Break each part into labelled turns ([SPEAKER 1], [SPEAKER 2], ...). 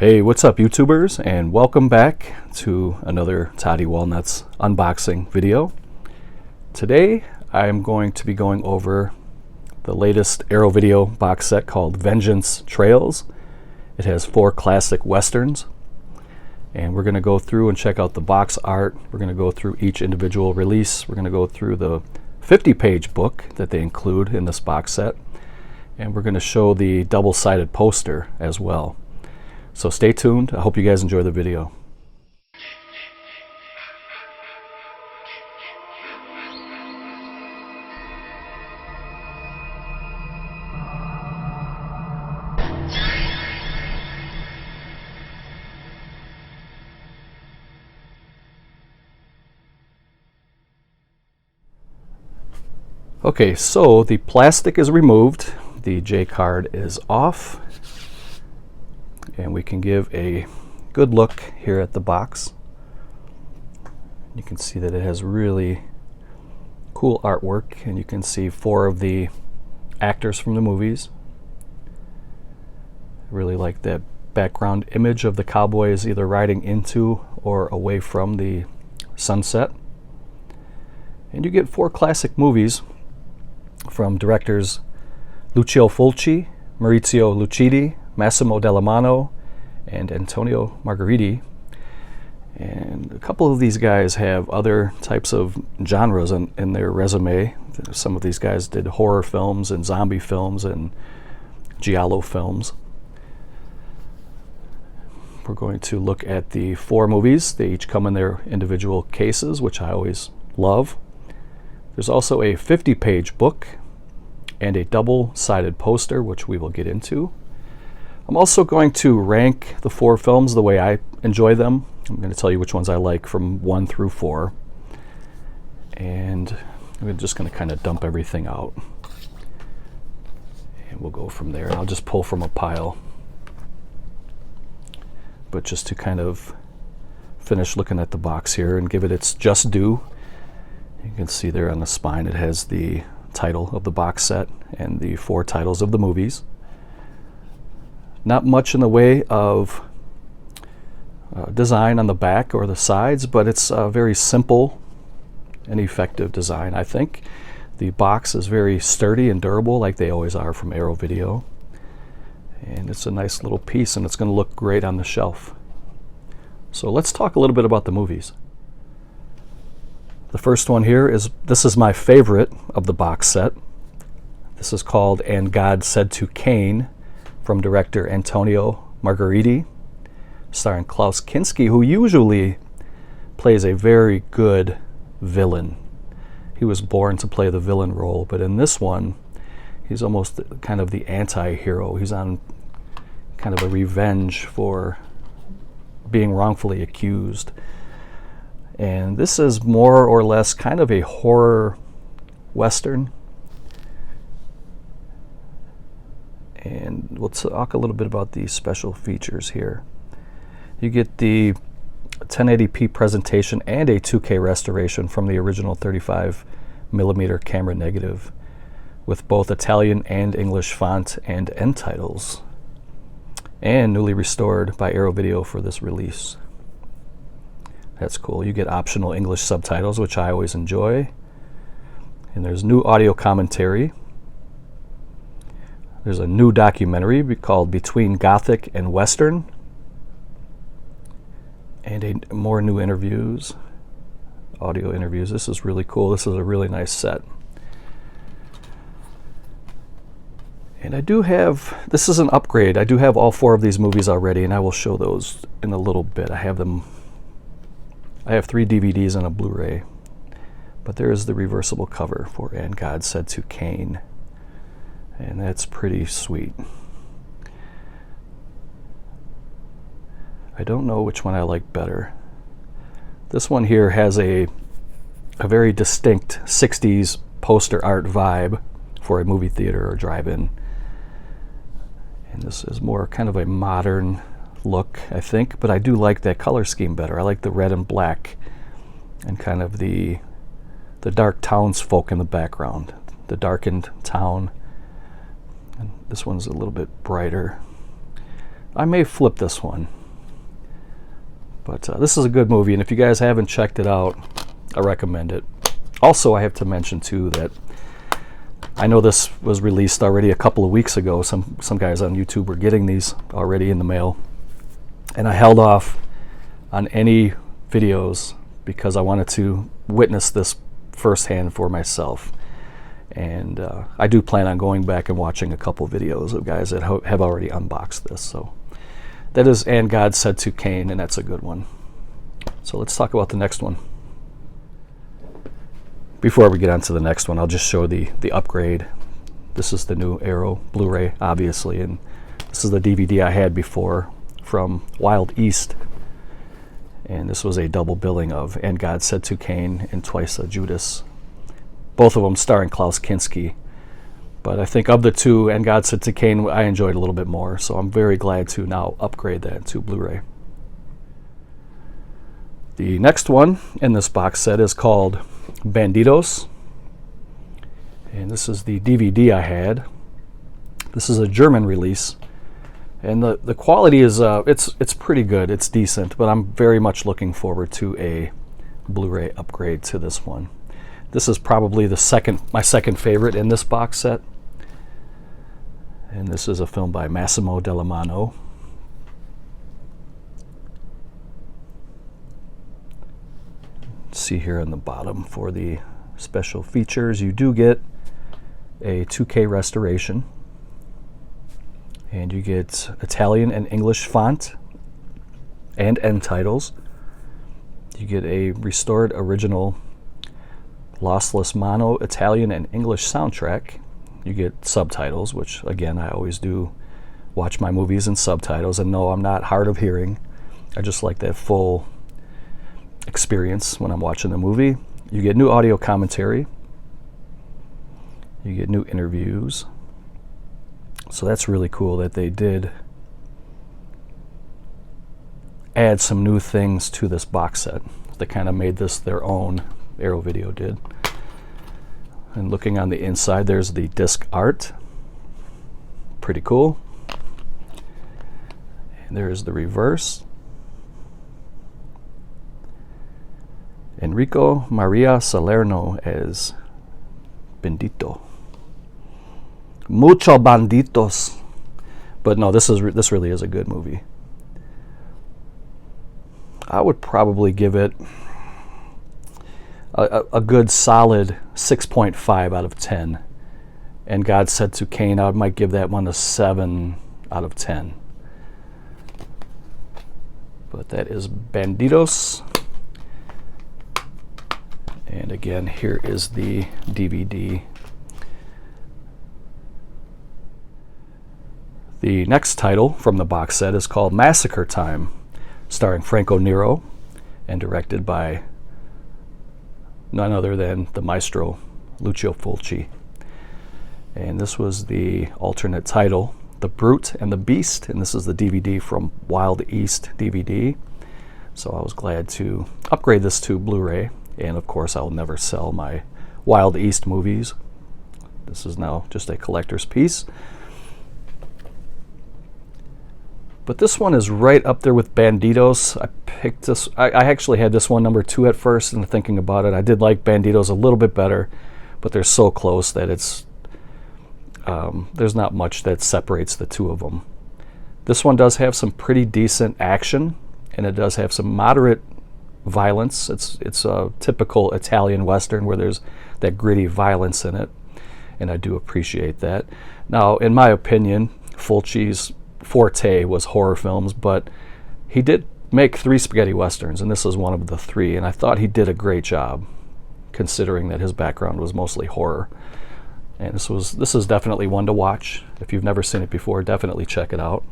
[SPEAKER 1] Hey, what's up YouTubers, and welcome back to another Toddy Walnuts unboxing video. Today I'm going to be going over the latest Arrow Video box set called Vengeance Trails. It has 4 classic westerns, and we're going to go through and check out the box art. We're going to go through each individual release. We're going to go through the 50-page book that they include in this box set, and we're going to show the double-sided poster as well. So stay tuned. I hope you guys enjoy the video. Okay, so the plastic is removed, the J card is off, and we can give a good look here at the box. You can see that it has really cool artwork, and you can see 4 of the actors from the movies. I really like that background image of the cowboys either riding into or away from the sunset. And you get 4 classic movies from directors Lucio Fulci, Maurizio Lucidi, Massimo Dallamano, and Antonio Margheriti. And a couple of these guys have other types of genres in their resume. Some of these guys did horror films and zombie films and giallo films. We're going to look at the 4 movies. They each come in their individual cases, which I always love. There's also a 50-page book and a double-sided poster, which we will get into. I'm also going to rank the 4 films the way I enjoy them. I'm going to tell you which ones I like from 1 through 4. And I'm just going to kind of dump everything out. And we'll go from there. I'll just pull from a pile. But just to kind of finish looking at the box here and give it its just due, you can see there on the spine it has the title of the box set and the 4 titles of the movies. Not much in the way of design on the back or the sides, but it's a very simple and effective design, I think. The box is very sturdy and durable, like they always are from Arrow Video. And it's a nice little piece, and it's going to look great on the shelf. So let's talk a little bit about the movies. The first one here this is my favorite of the box set. This is called And God Said to Cain, from director Antonio Margheriti, starring Klaus Kinski, who usually plays a very good villain. He was born to play the villain role, but in this one, he's almost kind of the anti-hero. He's on kind of a revenge for being wrongfully accused. And this is more or less kind of a horror western. And we'll talk a little bit about the special features here. You get the 1080p presentation and a 2K restoration from the original 35mm camera negative, with both Italian and English font and end titles, and newly restored by Arrow Video for this release. That's cool. You get optional English subtitles, which I always enjoy. And there's new audio commentary. There's a new documentary called Between Gothic and Western, and more new interviews, audio interviews. This is really cool. This is a really nice set. And I do have, this is an upgrade. I do have all 4 of these movies already, and I will show those in a little bit. I have 3 DVDs and a Blu-ray. But there is the reversible cover for And God Said to Cain. And that's pretty sweet. I don't know which one I like better. This one here has a very distinct 60s poster art vibe for a movie theater or drive-in. And this is more kind of a modern look, I think, but I do like that color scheme better. I like the red and black and kind of the dark townsfolk in the background, the darkened town. And this one's a little bit brighter. I may flip this one. But this is a good movie, and if you guys haven't checked it out, I recommend it. Also, I have to mention too that I know this was released already a couple of weeks ago. Some guys on YouTube were getting these already in the mail, and I held off on any videos because I wanted to witness this firsthand for myself. And I do plan on going back and watching a couple videos of guys that have already unboxed this. So that is And God Said to Cain, and that's a good one. So let's talk about the next one. Before we get on to the next one, I'll just show the upgrade. This is the new Arrow Blu-ray, obviously, and this is the DVD I had before from Wild East. And this was a double billing of And God Said to Cain and Twice a Judas. Both of them starring Klaus Kinski. But I think of the two, And God Said to Cain, I enjoyed a little bit more. So I'm very glad to now upgrade that to Blu-ray. The next one in this box set is called Bandidos. And this is the DVD I had. This is a German release. And the quality is, it's pretty good. It's decent. But I'm very much looking forward to a Blu-ray upgrade to this one. This is probably my second favorite in this box set. And this is a film by Massimo Dallamano. See here on the bottom for the special features, you do get a 2K restoration. And you get Italian and English font and end titles. You get a restored original lossless mono Italian and English soundtrack. You get subtitles, which again I always do watch my movies in subtitles, and no, I'm not hard of hearing. I just like that full experience when I'm watching the movie. You get new audio commentary. You get new interviews. So that's really cool that they did add some new things to this box set. They kind of made this their own. Arrow Video did. And looking on the inside, there's the disc art. Pretty cool. And there's the reverse. Enrico Maria Salerno as Bendito. Mucho banditos. But no, this really is a good movie. I would probably give it a good solid 6.5 out of 10. And God Said to Cain, I might give that one a 7 out of 10. But that is Bandidos. And again, here is the DVD. The next title from the box set is called Massacre Time, starring Franco Nero and directed by none other than the maestro Lucio Fulci. And this was the alternate title, The Brute and the Beast, and this is the DVD from Wild East DVD. So I was glad to upgrade this to Blu-ray, and of course I'll never sell my Wild East movies. This is now just a collector's piece. But this one is right up there with Bandidos. I picked this. I actually had this one number 2 at first, and thinking about it, I did like Bandidos a little bit better, but they're so close that it's there's not much that separates the two of them. This one does have some pretty decent action, and it does have some moderate violence. It's a typical Italian Western where there's that gritty violence in it, and I do appreciate that. Now, in my opinion, Fulci's forte was horror films, but he did make 3 spaghetti westerns, and this is one of the 3, and I thought he did a great job considering that his background was mostly horror. And this is definitely one to watch. If you've never seen it before, definitely check it out.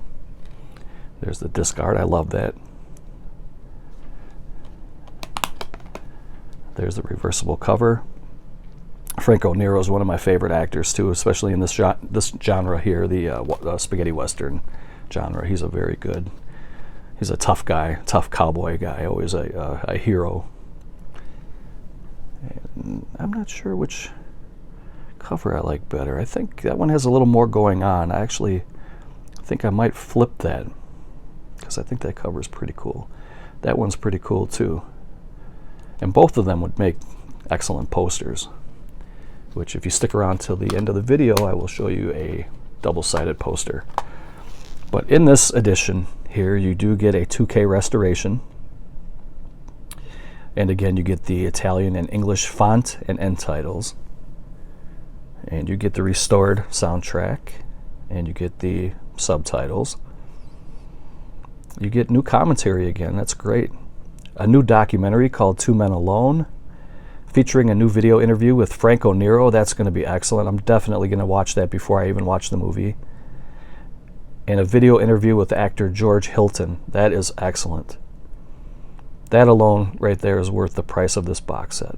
[SPEAKER 1] There's the disc art. I love that. There's the reversible cover. Franco Nero is one of my favorite actors too, especially in this genre here, the spaghetti western genre. He's a tough guy, tough cowboy guy, always a hero. And I'm not sure which cover I like better. I think that one has a little more going on. I actually think I might flip that. because I think that cover is pretty cool. That one's pretty cool too. And both of them would make excellent posters, which if you stick around till the end of the video, I will show you a double-sided poster. But in this edition here, you do get a 2K restoration. And again, you get the Italian and English font and end titles. And you get the restored soundtrack. And you get the subtitles. You get new commentary again. That's great. A new documentary called Two Men Alone, featuring a new video interview with Franco Nero. That's going to be excellent. I'm definitely going to watch that before I even watch the movie. And a video interview with actor George Hilton. That is excellent. That alone right there is worth the price of this box set.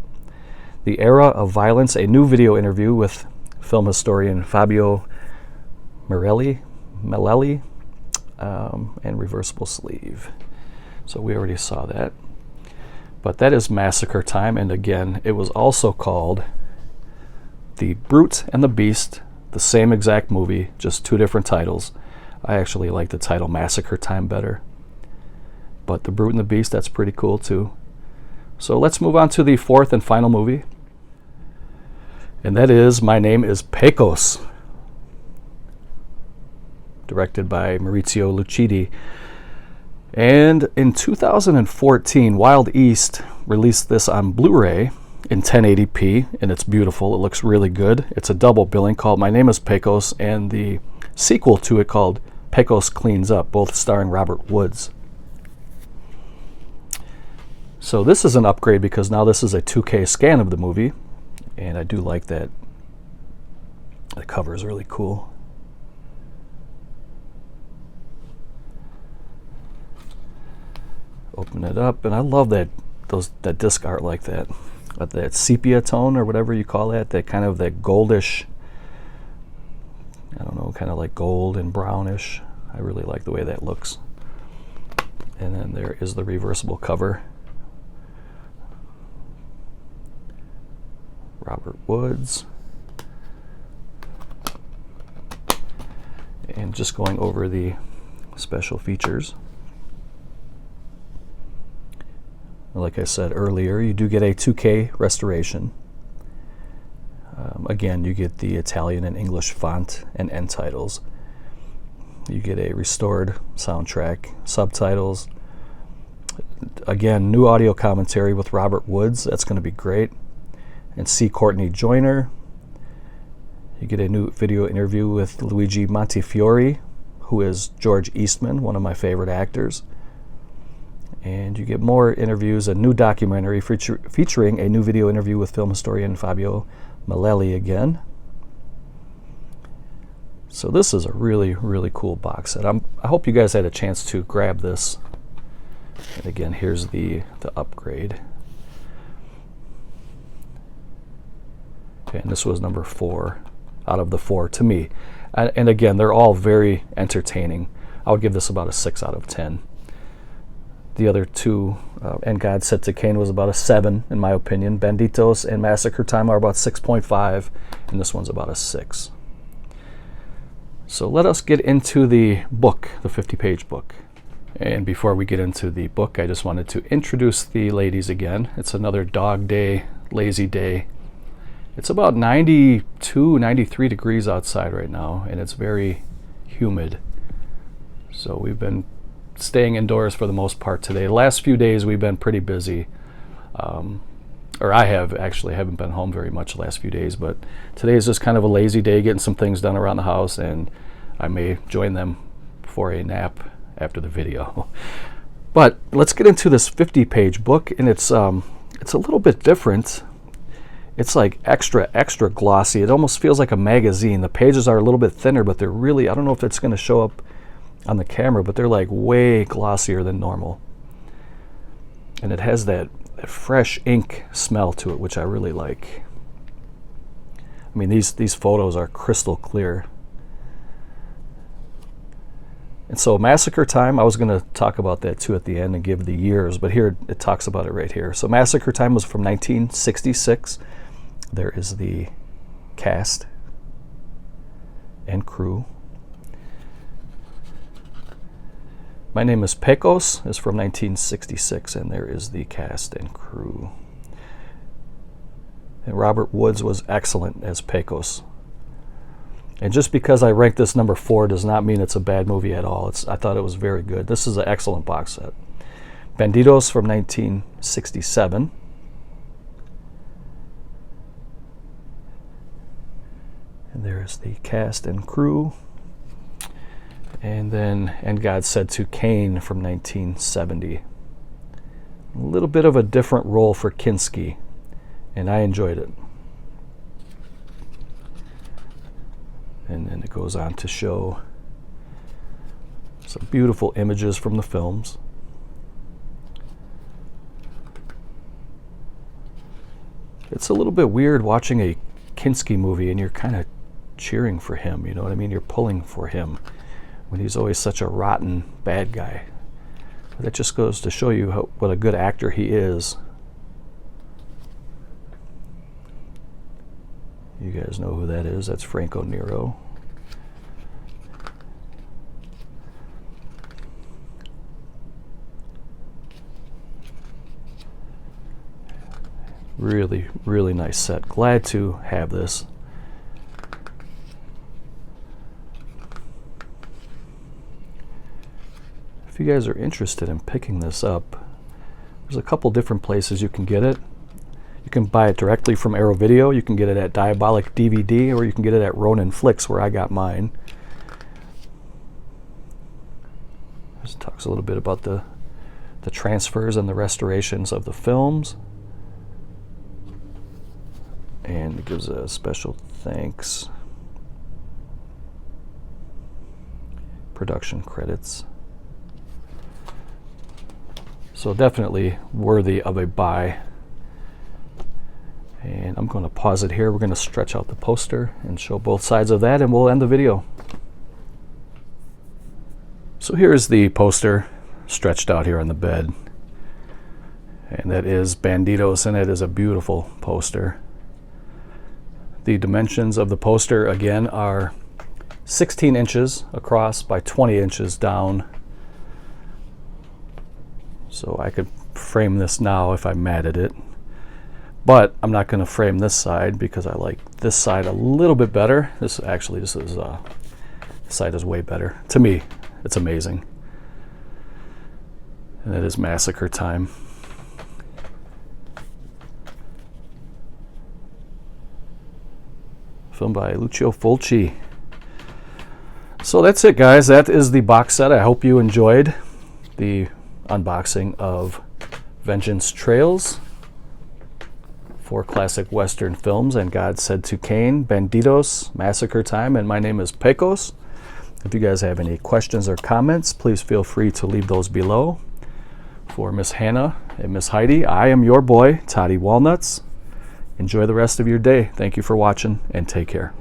[SPEAKER 1] The Era of Violence, a new video interview with film historian Fabio Morelli, and reversible sleeve. So we already saw that. But that is Massacre Time, and again, it was also called The Brute and the Beast, the same exact movie, just two different titles. I actually like the title Massacre Time better. But The Brute and the Beast, that's pretty cool too. So let's move on to the fourth and final movie. And that is My Name is Pecos, directed by Maurizio Lucidi. And in 2014, Wild East released this on Blu-ray in 1080p, and it's beautiful. It looks really good. It's a double billing called My Name is Pecos, and the sequel to it called Pecos Cleans Up, both starring Robert Woods. So this is an upgrade because now this is a 2K scan of the movie, and I do like that. The cover is really cool. Open it up, and I love that disc art like that. That sepia tone or whatever you call that, that kind of that goldish, I don't know, kind of like gold and brownish. I really like the way that looks. And then there is the reversible cover. Robert Woods. And just going over the special features. Like I said earlier, you do get a 2K restoration. Again, you get the Italian and English font and end titles. You get a restored soundtrack, subtitles. Again, new audio commentary with Robert Woods. That's going to be great. And C. Courtney Joyner. You get a new video interview with Luigi Montefiore, who is George Eastman, one of my favorite actors. And you get more interviews, a new documentary featuring a new video interview with film historian Fabio Morelli again. So this is a really, really cool box set. I hope you guys had a chance to grab this. And again, here's the upgrade. Okay, and this was number 4 out of the 4 to me. And again, they're all very entertaining. I would give this about a 6 out of 10. The other two, And God Said to Cain was about a 7 in my opinion. Bandidos and Massacre Time are about 6.5, and this one's about a 6. So let us get into the book, the 50-page book. And before we get into the book, I just wanted to introduce the ladies again. It's another dog day, lazy day. It's about 92, 93 degrees outside right now, and it's very humid. So we've been staying indoors for the most part today. The last few days we've been pretty busy. Or I haven't been home very much the last few days, but today is just kind of a lazy day, getting some things done around the house, and I may join them for a nap after the video. But let's get into this 50-page book, and it's a little bit different. It's like extra glossy. It almost feels like a magazine. The pages are a little bit thinner, but they're really, I don't know if it's going to show up on the camera, but they're like way glossier than normal. And it has that fresh ink smell to it, which I really like. I mean, these photos are crystal clear. And so Massacre Time, I was going to talk about that too at the end and give the years, but here it talks about it right here. So Massacre Time was from 1966. There is the cast and crew. My Name is Pecos is from 1966, and there is the cast and crew. And Robert Woods was excellent as Pecos. And just because I ranked this number 4 does not mean it's a bad movie at all. I thought it was very good. This is an excellent box set. Bandidos from 1967. And there's the cast and crew. And then And God Said to Cain from 1970. A little bit of a different role for Kinski, and I enjoyed it. And then it goes on to show some beautiful images from the films. It's a little bit weird watching a Kinski movie and you're kind of cheering for him, you know what I mean? You're pulling for him when he's always such a rotten bad guy. But that just goes to show you what a good actor he is. You guys know who that is. That's Franco Nero. Really, really nice set. Glad to have this. If you guys are interested in picking this up, there's a couple different places you can get it. You can buy it directly from Arrow Video. You can get it at Diabolic DVD, or you can get it at Ronin Flicks, where I got mine. This talks a little bit about the transfers and the restorations of the films. And it gives a special thanks. Production credits. So definitely worthy of a buy. And I'm going to pause it here. We're going to stretch out the poster and show both sides of that, and we'll end the video. So here's the poster stretched out here on the bed. And that is Bandidos, and it is a beautiful poster. The dimensions of the poster, again, are 16 inches across by 20 inches down. So I could frame this now if I matted it. But I'm not going to frame this side because I like this side a little bit better. This side is way better. To me, it's amazing. And it is Massacre Time. Filmed by Lucio Fulci. So that's it, guys. That is the box set. I hope you enjoyed the unboxing of Vengeance Trails, 4 classic Western films, And God Said to Cain, Bandidos, Massacre Time, and My Name is Pecos. If you guys have any questions or comments, please feel free to leave those below. For Miss Hannah and Miss Heidi, I am your boy, Toddy Walnuts. Enjoy the rest of your day. Thank you for watching, and take care.